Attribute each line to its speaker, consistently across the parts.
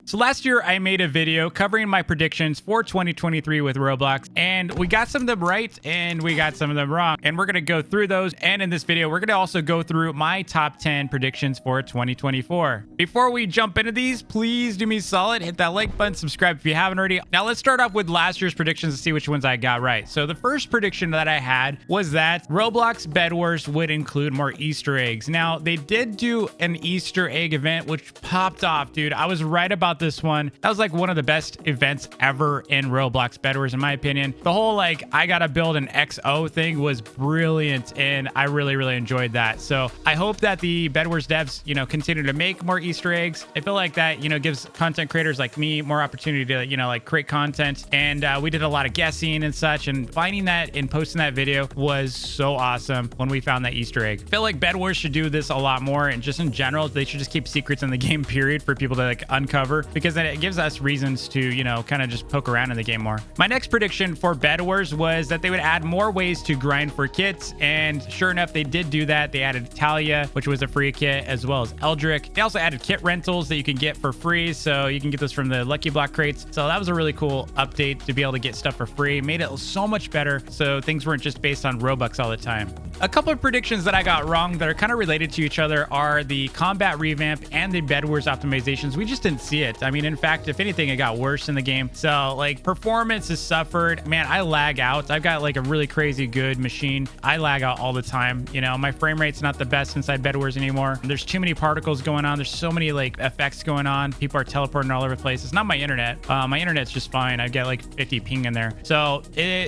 Speaker 1: So last year I made a video covering my predictions for 2023 with Roblox, and we got some of them right and we got some of them wrong. And we're going to go through those. And in this video, we're going to also go through my top 10 predictions for 2024. Before we jump into these, please do me a solid, hit that like button, subscribe if you haven't already. Now let's start off with last year's predictions and see which ones I got right. So the first prediction that I had was that Roblox Bed Wars would include more Easter eggs. Now they did do an Easter egg event, which popped off, dude. I was right about this one. That was like one of the best events ever in Roblox Bed Wars, in my opinion. The whole like I gotta build an XO thing was brilliant, and I really enjoyed that. So I hope that the Bed Wars devs, continue to make more Easter eggs. I feel like that, gives content creators like me more opportunity to, like create content. And we did a lot of guessing and such, and finding that and posting that video was so awesome when we found that Easter egg. I feel like Bed Wars should do this a lot more, and just in general, they should just keep secrets in the game, period, for people to like uncover, because then it gives us reasons to, kind of just poke around in the game more. My next prediction for Bed Wars was that they would add more ways to grind for kits, and sure enough, they did do that. They added Talia, which was a free kit, as well as Eldrick. They also added kit rentals that you can get for free, so you can get this from the Lucky Block crates. So that was a really cool update to be able to get stuff for free. Made it so much better, so things weren't just based on Robux all the time. A couple of predictions that I got wrong that are kind of related to each other are the combat revamp and the Bed Wars optimizations. We just didn't see it. I mean, in fact, if anything, it got worse in the game. So like performance has suffered. Man, I lag out. I've got like a really crazy good machine. I lag out all the time. My frame rate's not the best inside Bed Wars anymore. There's too many particles going on. There's so many like effects going on. People are teleporting all over the place. It's not my internet. My internet's just fine. I've got like 50 ping in there. So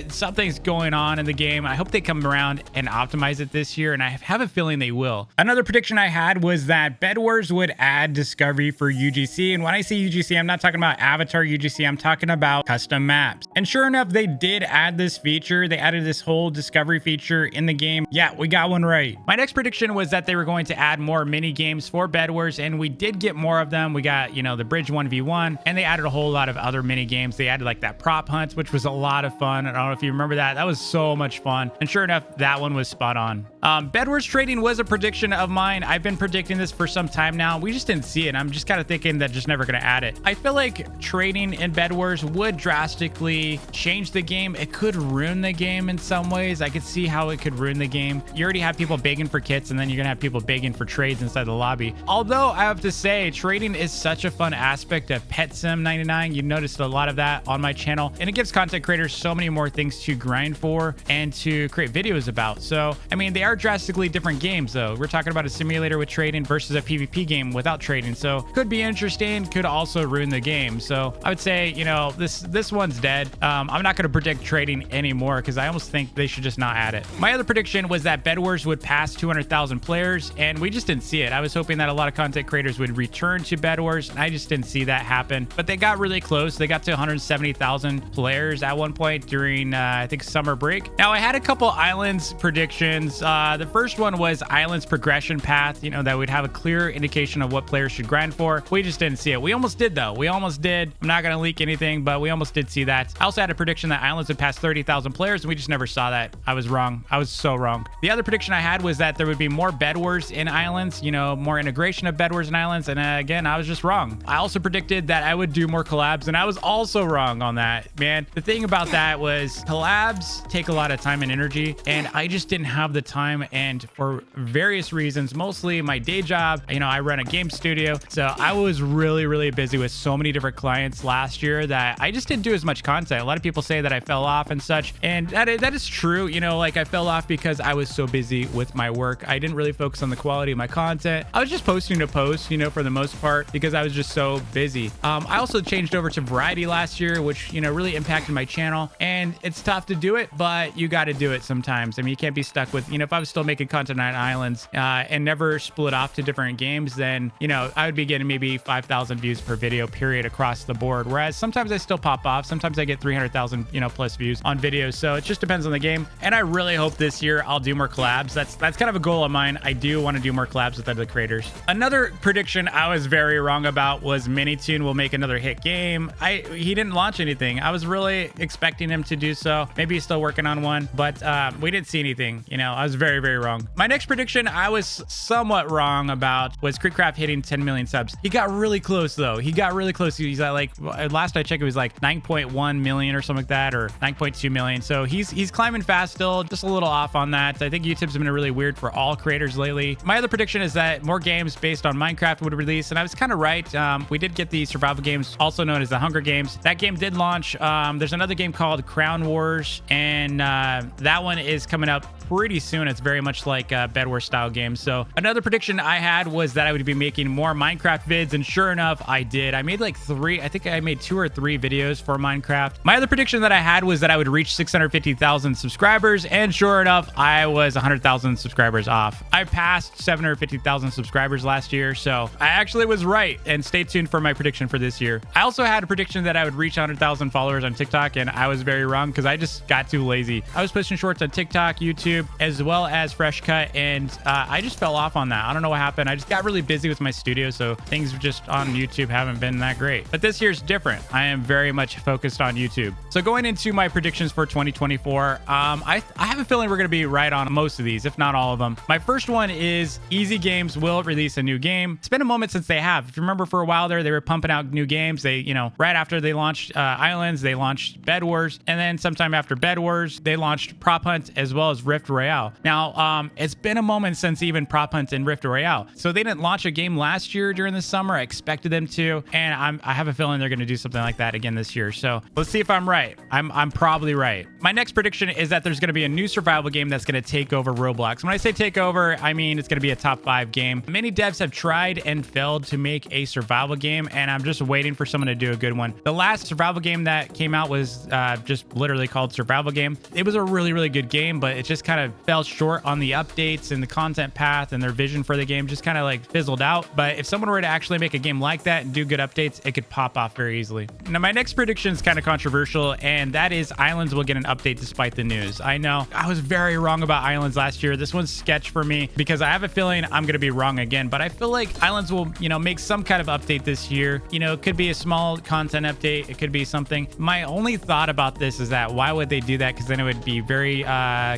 Speaker 1: something's going on in the game. I hope they come around and optimize it this year, and I have a feeling they will. Another prediction I had was that Bed Wars would add discovery for UGC. And when I say UGC, I'm not talking about avatar UGC. I'm talking about custom maps. And sure enough, they did add this feature. They added this whole discovery feature in the game. Yeah, we got one right. My next prediction was that they were going to add more mini games for Bed Wars, and we did get more of them. We got, the bridge 1v1, and they added a whole lot of other mini games. They added like that prop hunt, which was a lot of fun. I don't know if you remember that. That was so much fun. And sure enough, that one was spot on. Bed Wars trading was a prediction of mine. I've been predicting this for some time now. We just didn't see it. I'm just kind of thinking that just never going to add it. I feel like trading in Bed Wars would drastically change the game. It could ruin the game in some ways. I could see how it could ruin the game. You already have people begging for kits, and then you're gonna have people begging for trades inside the lobby. Although I have to say, trading is such a fun aspect of Pet Sim 99. You noticed a lot of that on my channel, and it gives content creators so many more things to grind for and to create videos about. So, I mean, they are drastically different games though. We're talking about a simulator with trading versus a PvP game without trading. So could be interesting, could also ruin the game. So I would say, this one's dead. I'm not going to predict trading anymore because I almost think they should just not add it. My other prediction was that Bed Wars would pass 200,000 players, and we just didn't see it. I was hoping that a lot of content creators would return to Bed Wars, and I just didn't see that happen. But they got really close. They got to 170,000 players at one point during, I think, summer break. Now, I had a couple islands predictions. The first one was islands progression path, that would have a clear indication of what players should grind for. We just didn't see it. We almost did, though. We almost did. I'm not going to leak anything, but we almost did see that. I also had a prediction that islands would pass 30,000 players, and we just never saw that. I was wrong. I was so wrong. The other prediction I had was that there would be more Bed Wars in islands, more integration of Bed Wars in islands, and again, I was just wrong. I also predicted that I would do more collabs, and I was also wrong on that. Man, the thing about that was collabs take a lot of time and energy, and I just didn't have the time, and for various reasons, mostly my day job, I run a game studio, so I was really busy with so many different clients last year that I just didn't do as much content. A lot of people say that I fell off and such, and that is true. Like I fell off because I was so busy with my work. I didn't really focus on the quality of my content. I was just posting to post, for the most part, because I was just so busy. I also changed over to variety last year, which, really impacted my channel, and it's tough to do it, but you got to do it sometimes. I mean, you can't be stuck with, if I was still making content on islands and never split off to different games, then, I would be getting maybe 5,000 views per video, period, across the board. Whereas sometimes I still pop off. Sometimes I get 300,000, plus views on videos. So it just depends on the game. And I really hope this year I'll do more collabs. That's kind of a goal of mine. I do want to do more collabs with other creators. Another prediction I was very wrong about was Minitoon will make another hit game. He didn't launch anything. I was really expecting him to do so. Maybe he's still working on one, but we didn't see anything. I was very very, very wrong. My next prediction I was somewhat wrong about was Creekcraft hitting 10 million subs. He got really close though. He got really close. He's at like, last I checked, it was like 9.1 million or something like that, or 9.2 million. So he's climbing fast still, just a little off on that. I think YouTube's been really weird for all creators lately. My other prediction is that more games based on Minecraft would release, and I was kind of right. We did get the survival games, also known as the Hunger Games. That game did launch. There's another game called Crown Wars, and that one is coming up pretty soon. It's very much like a BedWars style game. So another prediction I had was that I would be making more Minecraft vids, and sure enough, I did. I made like 3, I think I made 2 or 3 videos for Minecraft. My other prediction that I had was that I would reach 650,000 subscribers, and sure enough, I was 100,000 subscribers off. I passed 750,000 subscribers last year, so I actually was right, and stay tuned for my prediction for this year. I also had a prediction that I would reach 100,000 followers on TikTok, and I was very wrong because I just got too lazy. I was posting shorts on TikTok, YouTube, as well as Fresh Cut, and I just fell off on that. I don't know what happened. I just got really busy with my studio, so things just on YouTube haven't been that great. But this year's different. I am very much focused on YouTube. So going into my predictions for 2024, I have a feeling we're going to be right on most of these, if not all of them. My first one is Easy Games will release a new game. It's been a moment since they have. If you remember, for a while there, they were pumping out new games. They, right after they launched Islands, they launched BedWars, and then sometime after BedWars, they launched Prop Hunt as well as Rift Royale. Now, it's been a moment since even Prop Hunt and Rift Royale. So they didn't launch a game last year during the summer. I expected them to, and I have a feeling they're going to do something like that again this year. So let's see if I'm right. I'm probably right. My next prediction is that there's going to be a new survival game that's going to take over Roblox. When I say take over, I mean it's going to be a top 5 game. Many devs have tried and failed to make a survival game, and I'm just waiting for someone to do a good one. The last survival game that came out was just literally called Survival Game. It was a really, really good game, but it just kind of fell short on the updates and the content path, and their vision for the game just kind of like fizzled out. But if someone were to actually make a game like that and do good updates, it could pop off very easily. Now, my next prediction is kind of controversial, and that is Islands will get an update despite the news. I know I was very wrong about Islands last year. This one's sketch for me because I have a feeling I'm going to be wrong again, but I feel like Islands will, make some kind of update this year. It could be a small content update. It could be something. My only thought about this is that why would they do that? Because then it would be very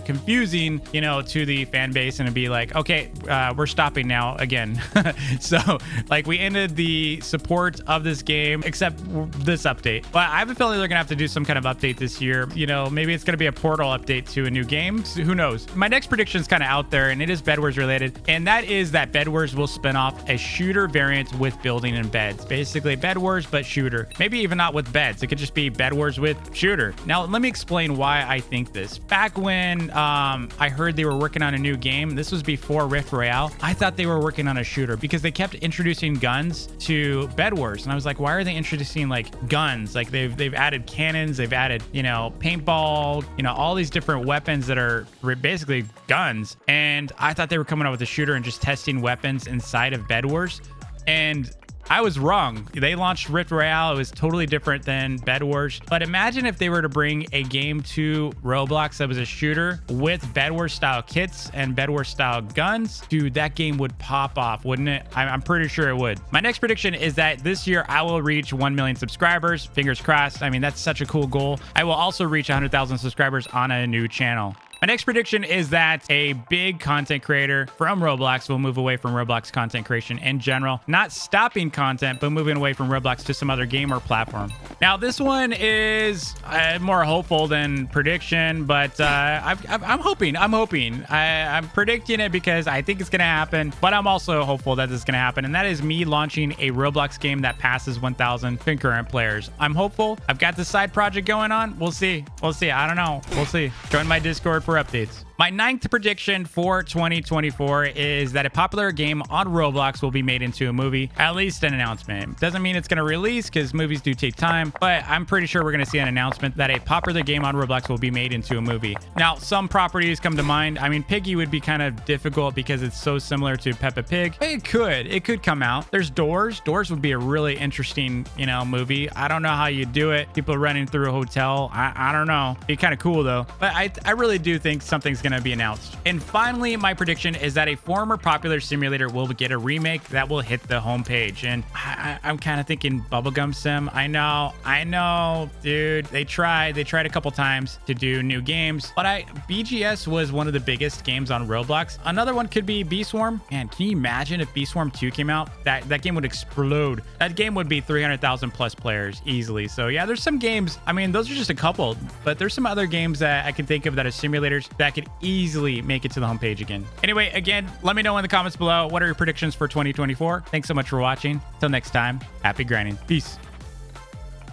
Speaker 1: confusing, to the fan base, and it'd be like, okay, we're stopping now again. So like we ended the support of this game except this update. But I have a feeling they're gonna have to do some kind of update this year. Maybe it's gonna be a portal update to a new game. So who knows? My next prediction is kind of out there, and it is BedWars related, and that is that BedWars will spin off a shooter variant with building and beds. Basically BedWars but shooter. Maybe even not with beds. It could just be BedWars with shooter. Now let me explain why I think this. Back when I heard they were working on a new game, this was before Rift Royale, I thought they were working on a shooter because they kept introducing guns to BedWars, and I was like, why are they introducing like guns? Like they've added cannons, they've added paintball, all these different weapons that are basically guns, and I thought they were coming out with a shooter and just testing weapons inside of BedWars, and I was wrong. They launched Rift Royale. It was totally different than BedWars. But imagine if they were to bring a game to Roblox that was a shooter with BedWars style kits and BedWars style guns. Dude, that game would pop off, wouldn't it? I'm pretty sure it would. My next prediction is that this year I will reach 1 million subscribers. Fingers crossed. I mean, that's such a cool goal. I will also reach 100,000 subscribers on a new channel. My next prediction is that a big content creator from Roblox will move away from Roblox content creation in general, not stopping content, but moving away from Roblox to some other game or platform. Now, this one is more hopeful than prediction, but I'm hoping. I'm predicting it because I think it's going to happen, but I'm also hopeful that this is going to happen, and that is me launching a Roblox game that passes 1,000 concurrent players. I'm hopeful. I've got this side project going on. We'll see. I don't know. We'll see. Join my Discord for updates. My 9th prediction for 2024 is that a popular game on Roblox will be made into a movie, at least an announcement. Doesn't mean it's going to release because movies do take time, but I'm pretty sure we're going to see an announcement that a popular game on Roblox will be made into a movie. Now, some properties come to mind. I mean, Piggy would be kind of difficult because it's so similar to Peppa Pig. It could come out. There's Doors. Doors would be a really interesting, movie. I don't know how you do it. People running through a hotel. I don't know. Be kind of cool though. But I really do think something's going to be announced. And finally, my prediction is that a former popular simulator will get a remake that will hit the homepage. And I'm kind of thinking Bubblegum Sim. I know, dude. They tried a couple times to do new games, but BGS was one of the biggest games on Roblox. Another one could be Bee Swarm. Man, can you imagine if Bee Swarm 2 came out? That game would explode. That game would be 300,000 plus players easily. So yeah, there's some games. I mean, those are just a couple, but there's some other games that I can think of that are simulators that could easily make it to the homepage again. Anyway, again, let me know in the comments below, what are your predictions for 2024? Thanks so much for watching. Till next time, happy grinding. Peace.